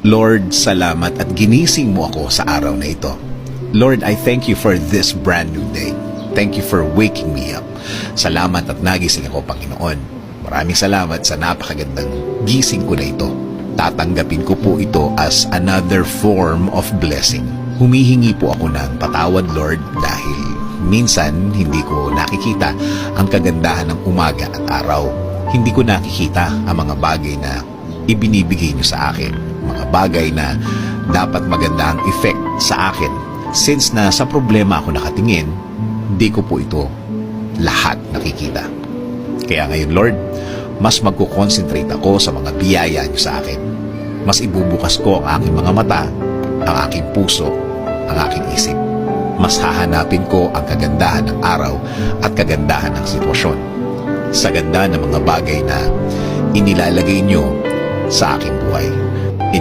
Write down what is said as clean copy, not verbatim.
Lord, salamat at ginising mo ako sa araw na ito. Lord, I thank you for this brand new day. Thank you for waking me up. Salamat at nagising ako, Panginoon. Maraming salamat sa napakagandang gising ko na ito. Tatanggapin ko po ito as another form of blessing. Humihingi po ako ng patawad, Lord, dahil minsan hindi ko nakikita ang kagandahan ng umaga at araw. Hindi ko nakikita ang mga bagay na ibinibigay niyo sa akin. Mga bagay na dapat maganda ang effect sa akin. Since na sa problema ako nakatingin, di ko po ito lahat nakikita. Kaya ngayon, Lord, mas magkukonsentrate ako sa mga biyaya niyo sa akin. Mas ibubukas ko ang aking mga mata, ang aking puso, ang aking isip. Mas hahanapin ko ang kagandahan ng araw at kagandahan ng sitwasyon. Sa ganda ng mga bagay na inilalagay niyo sa aking buhay.